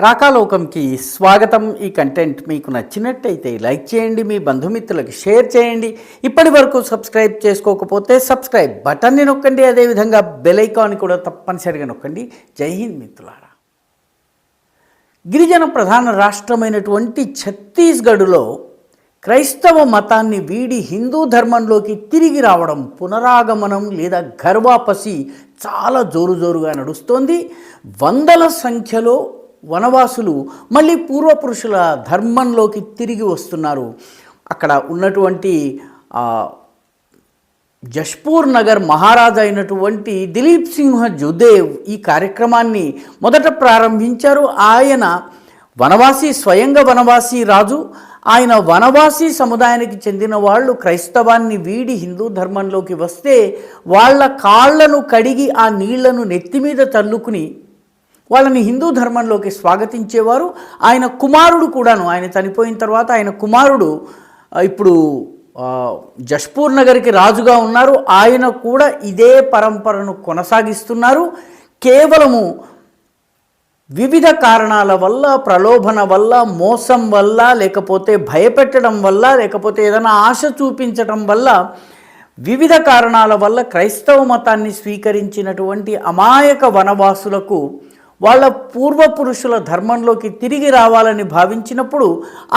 రాకాలోకంకి స్వాగతం. ఈ కంటెంట్ మీకు నచ్చినట్టయితే లైక్ చేయండి, మీ బంధుమిత్రులకి షేర్ చేయండి. ఇప్పటి వరకు సబ్స్క్రైబ్ చేసుకోకపోతే సబ్స్క్రైబ్ బటన్ని నొక్కండి, అదేవిధంగా బెల్ ఐకాన్ కూడా తప్పనిసరిగా నొక్కండి. జై హింద్ మిత్రులారా. గిరిజన ప్రధాన రాష్ట్రమైనటువంటి ఛత్తీస్గఢ్లో క్రైస్తవ మతాన్ని వీడి హిందూ ధర్మంలోకి తిరిగి రావడం, పునరాగమనం లేదా ఘర్వాపసి చాలా జోరుగా నడుస్తోంది. వందల సంఖ్యలో వనవాసులు మళ్ళీ పూర్వపురుషుల ధర్మంలోకి తిరిగి వస్తున్నారు. అక్కడ ఉన్నటువంటి జష్పూర్ నగర్ మహారాజా అయినటువంటి దిలీప్ సింహ జుదేవ్ ఈ కార్యక్రమాన్ని మొదట ప్రారంభించారు. ఆయన స్వయంగా వనవాసి రాజు. ఆయన వనవాసి సముదాయానికి చెందిన వాళ్ళు క్రైస్తవాన్ని వీడి హిందూ ధర్మంలోకి వస్తే వాళ్ళ కాళ్లను కడిగి ఆ నీళ్లను నెత్తి మీద చల్లుకుని వాళ్ళని హిందూ ధర్మంలోకి స్వాగతించేవారు. ఆయన కుమారుడు కూడాను, ఆయన చనిపోయిన తర్వాత ఆయన కుమారుడు ఇప్పుడు జష్పూర్ నగర్కి రాజుగా ఉన్నారు. ఆయన కూడా ఇదే పరంపరను కొనసాగిస్తున్నారు. కేవలము వివిధ కారణాల వల్ల, ప్రలోభన వల్ల, మోసం వల్ల, లేకపోతే భయపెట్టడం వల్ల, లేకపోతే ఏదైనా ఆశ చూపించడం వల్ల, వివిధ కారణాల వల్ల క్రైస్తవ మతాన్ని స్వీకరించినటువంటి అమాయక వనవాసులకు వాళ్ళ పూర్వపురుషుల ధర్మంలోకి తిరిగి రావాలని భావించినప్పుడు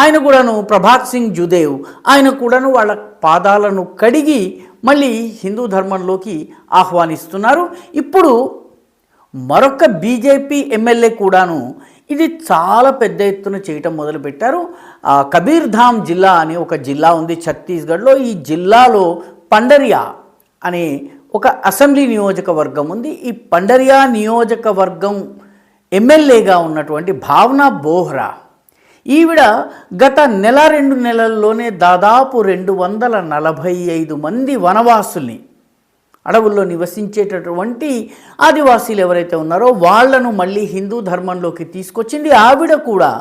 ఆయన కూడాను, ప్రభాత్ సింగ్ జుదేవ్, ఆయన కూడాను వాళ్ళ పాదాలను కడిగి మళ్ళీ హిందూ ధర్మంలోకి ఆహ్వానిస్తున్నారు. ఇప్పుడు మరొక బీజేపీ ఎమ్మెల్యే కూడాను ఇది చాలా పెద్ద ఎత్తున చేయటం మొదలుపెట్టారు. కబీర్ధామ్ జిల్లా అని ఒక జిల్లా ఉంది ఛత్తీస్గఢ్లో. ఈ జిల్లాలో పండరియా అనే ఒక అసెంబ్లీ నియోజకవర్గం ఉంది. ఈ పండరియా నియోజకవర్గం ఎమ్మెల్యేగా ఉన్నటువంటి భావనా బోహ్రా, ఈవిడ గత రెండు నెలల్లోనే దాదాపు 245 మంది వనవాసుల్ని, అడవుల్లో నివసించేటటువంటి ఆదివాసీలు ఎవరైతే ఉన్నారో వాళ్లను మళ్ళీ హిందూ ధర్మంలోకి తీసుకొచ్చింది. ఆవిడ కూడా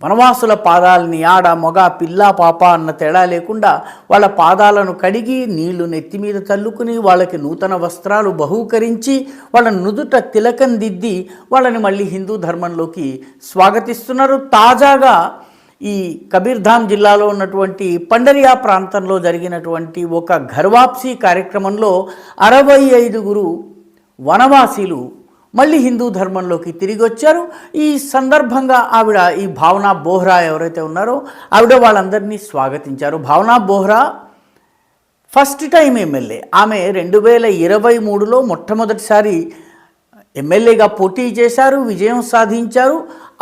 వనవాసుల పాదాలని ఆడ మగ పిల్ల పాప అన్న తేడా లేకుండా వాళ్ళ పాదాలను కడిగి నీళ్లు నెత్తి మీద చల్లుకుని వాళ్ళకి నూతన వస్త్రాలు బహూకరించి వాళ్ళ నుదుట తిలకం దిద్ది వాళ్ళని మళ్ళీ హిందూ ధర్మంలోకి స్వాగతిస్తున్నారు. తాజాగా ఈ కబీర్ధామ్ జిల్లాలో ఉన్నటువంటి పండరియా ప్రాంతంలో జరిగినటువంటి ఒక ఘర్వాప్సీ కార్యక్రమంలో 65 వనవాసీలు మళ్ళీ హిందూ ధర్మంలోకి తిరిగి వచ్చారు. ఈ సందర్భంగా ఆవిడ, ఈ భావనా బోహ్రా ఎవరైతే ఉన్నారో ఆవిడ వాళ్ళందరినీ స్వాగతించారు. భావనా బోహ్రా ఫస్ట్ టైం ఎమ్మెల్యే. ఆమె 2023లో మొట్టమొదటిసారి ఎమ్మెల్యేగా పోటీ చేశారు, విజయం సాధించారు.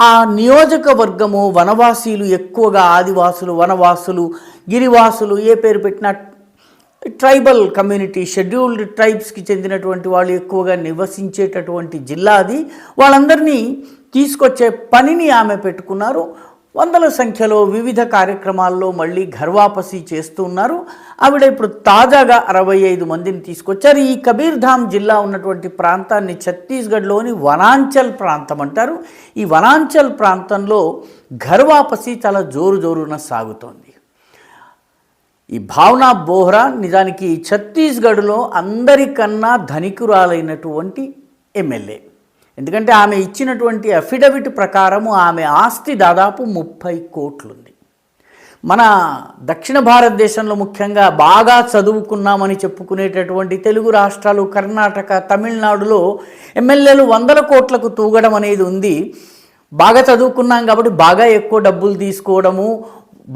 ఆ నియోజకవర్గము వనవాసీలు ఎక్కువగా, ఆదివాసులు, వనవాసులు, గిరివాసులు, ఏ పేరు పెట్టినా ట్రైబల్ కమ్యూనిటీ, షెడ్యూల్డ్ ట్రైబ్స్కి చెందినటువంటి వాళ్ళు ఎక్కువగా నివసించేటటువంటి జిల్లా అది. వాళ్ళందరినీ తీసుకొచ్చే పనిని ఆమె పెట్టుకున్నారు. వందల సంఖ్యలో వివిధ కార్యక్రమాల్లో మళ్ళీ ఘర్వాపసి చేస్తూ ఉన్నారు. ఆవిడ ఇప్పుడు తాజాగా 65 మందిని తీసుకొచ్చారు. ఈ కబీర్ధామ్ జిల్లా ఉన్నటువంటి ప్రాంతాన్ని ఛత్తీస్గఢ్లోని వనాంచల్ ప్రాంతం అంటారు. ఈ వనాంచల్ ప్రాంతంలో ఘర్వాపసి చాలా జోరున సాగుతోంది. ఈ భావనా బోహ్రా నిజానికి ఛత్తీస్గఢ్లో అందరికన్నా ధనికురాలైనటువంటి ఎమ్మెల్యే. ఎందుకంటే ఆమె ఇచ్చినటువంటి అఫిడవిట్ ప్రకారము ఆమె ఆస్తి దాదాపు 30 కోట్లుంది. మన దక్షిణ భారతదేశంలో ముఖ్యంగా బాగా చదువుకున్నామని చెప్పుకునేటటువంటి తెలుగు రాష్ట్రాలు, కర్ణాటక, తమిళనాడులో ఎమ్మెల్యేలు 100 కోట్లకు తూగడం అనేది ఉంది. బాగా చదువుకున్నాం కాబట్టి బాగా ఎక్కువ డబ్బులు తీసుకోవడము,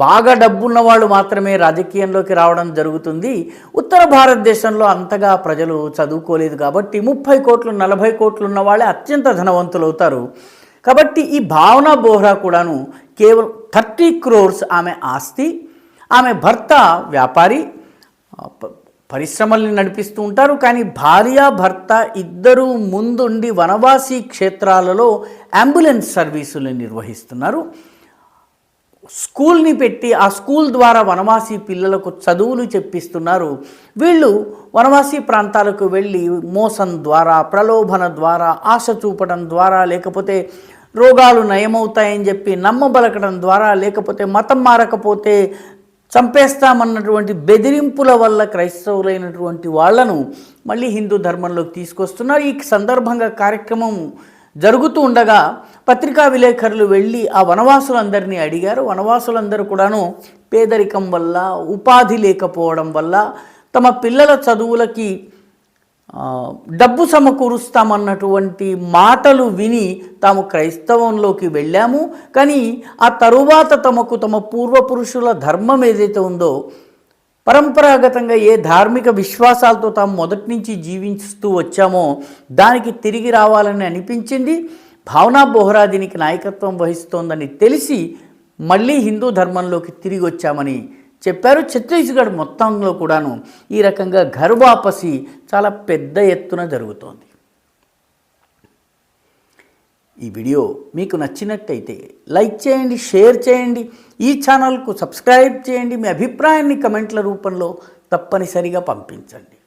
బాగా డబ్బున్న వాళ్ళు మాత్రమే రాజకీయంలోకి రావడం జరుగుతుంది. ఉత్తర భారతదేశంలో అంతగా ప్రజలు చదువుకోలేదు కాబట్టి 30 కోట్లు 40 కోట్లు ఉన్న వాళ్ళే అత్యంత ధనవంతులు అవుతారు. కాబట్టి ఈ భావనా బోహ్రా కూడాను కేవలం 30 crores ఆమె ఆస్తి. ఆమె భర్త వ్యాపారి, పరిశ్రమల్ని నడిపిస్తూ ఉంటారు. కానీ భార్య భర్త ఇద్దరూ ముందుండి వనవాసీ క్షేత్రాలలో అంబులెన్స్ సర్వీసులు నిర్వహిస్తున్నారు. స్కూల్ని పెట్టి ఆ స్కూల్ ద్వారా వనవాసీ పిల్లలకు చదువులు చెప్పిస్తున్నారు. వీళ్ళు వనవాసీ ప్రాంతాలకు వెళ్ళి మోసం ద్వారా, ప్రలోభన ద్వారా, ఆశ చూపడం ద్వారా, లేకపోతే రోగాలు నయమవుతాయని చెప్పి నమ్మబలకడం ద్వారా, లేకపోతే మతం మారకపోతే చంపేస్తామన్నటువంటి బెదిరింపుల వల్ల క్రైస్తవులైనటువంటి వాళ్లను మళ్ళీ హిందూ ధర్మంలోకి తీసుకొస్తున్నారు. ఈ సందర్భంగా కార్యక్రమం జరుగుతూ ఉండగా పత్రికా విలేకరులు వెళ్ళి ఆ వనవాసులందరినీ అడిగారు. వనవాసులందరూ కూడాను పేదరికం వల్ల, ఉపాధి లేకపోవడం వల్ల, తమ పిల్లల చదువులకి డబ్బు సమకూరుస్తామన్నటువంటి మాటలు విని తాము క్రైస్తవంలోకి వెళ్ళాము. కానీ ఆ తరువాత తమ పూర్వపురుషుల ధర్మం ఏదైతే ఉందో, పరంపరాగతంగా ఏ ధార్మిక విశ్వాసాలతో తాము మొదటి నుంచి జీవిస్తూ వచ్చామో దానికి తిరిగి రావాలని అనిపించింది. భావనా బోహ్రా దీనికి నాయకత్వం వహిస్తోందని తెలిసి మళ్ళీ హిందూ ధర్మంలోకి తిరిగి వచ్చామని చెప్పారు. ఛత్తీస్గఢ్ మొత్తంలో కూడాను ఈ రకంగా ఘర్ వాపసి చాలా పెద్ద ఎత్తున జరుగుతోంది. ఈ వీడియో మీకు నచ్చినట్టయితే లైక్ చేయండి, షేర్ చేయండి, ఈ ఛానల్కు సబ్స్క్రైబ్ చేయండి. మీ అభిప్రాయాన్ని కమెంట్ల రూపంలో తప్పనిసరిగా పంపించండి.